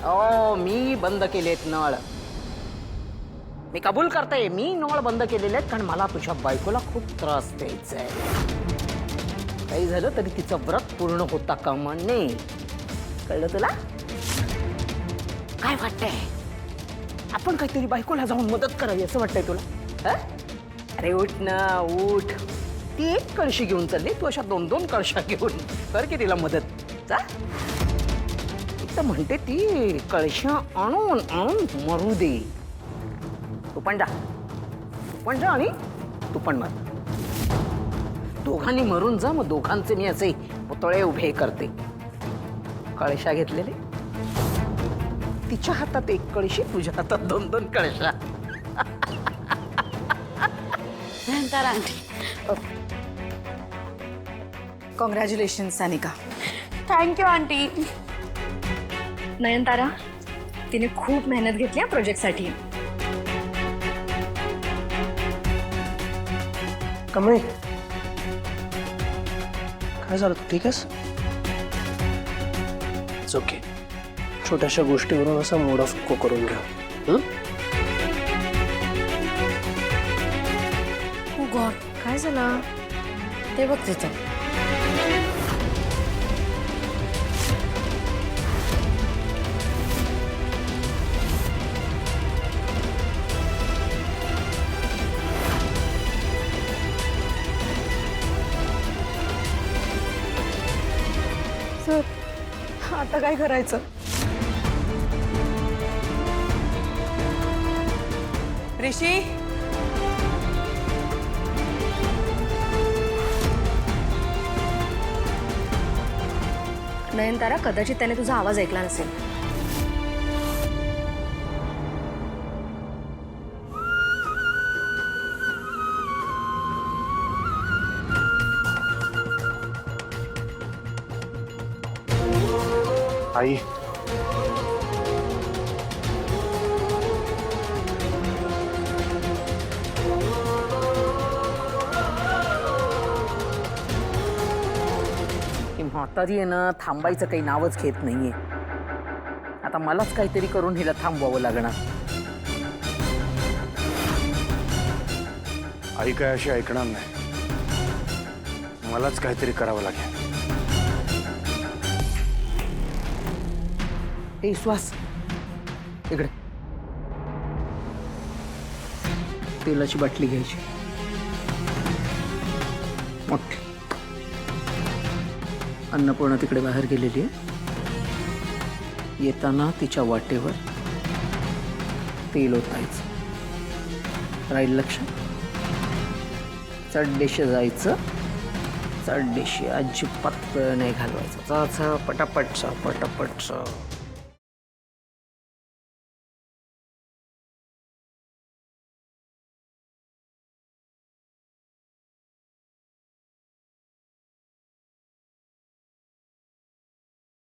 ओ मी बंद केलेत नळ. मी कबूल करते, मी नळ बंद केलेले आहेत, कारण मला तुझ्या बायकोला खूप त्रास द्यायचा आहे. काही झालं तरी तिचं व्रत पूर्ण होता कामा नये. कळलं तुला? काय वाटतंय? आपण काहीतरी बायकोला जाऊन मदत करावी असं वाटतंय तुला? हं? अरे उठ ना उठ. ती एक कळशी घेऊन चालली, तू अशा 2-2 कळशा घेऊन कर की तिला मदत. जा. एक तर म्हणते ती कळशा आणून आणून मरू दे. तू पण जा आणि तू पण मर. दोघांनी मरून जा, मग दोघांचे मी असे पुतळे उभे करते. कळशा घेतलेले, तिच्या हातात एक कळशी, तुझ्या हातात 2-2 कळशा. Nayantara aunty. Congratulation Sanika. Thank you aunty. Nayantara, तिने खूप मेहनत घेतली या प्रोजेक्टसाठी. कमळे, काय झालं? तू ठीक आहेस? ओके. छोट्याशा गोष्टीवरून असा मूड ऑफ को करून घ्या. ओ गॉड, काय झालं ते बघ तिथं. सर, आता काय करायचं? ऋषी, नयनतारा, कदाचित त्याने तुझा आवाज ऐकला नसेल. आई, ही म्हातारी आहे ना, थांबायचं काही नावच घेत नाहीये. आता मलाच काहीतरी करून हिला थांबवावं लागणार. आई काय अशी ऐकणार नाही. मलाच काहीतरी करावं लागेल. ए श्वास, इकडे. तेलाची बाटली घ्यायची मोठी. अन्नपूर्णा तिकडे बाहेर गेलेली आहे. येताना तिच्या वाटेवर तेल ओतायचं. राहील लक्ष? चढदेशी जायचं. चढदेशी अजिबात वेळ नाही घालवायचा. पटापट.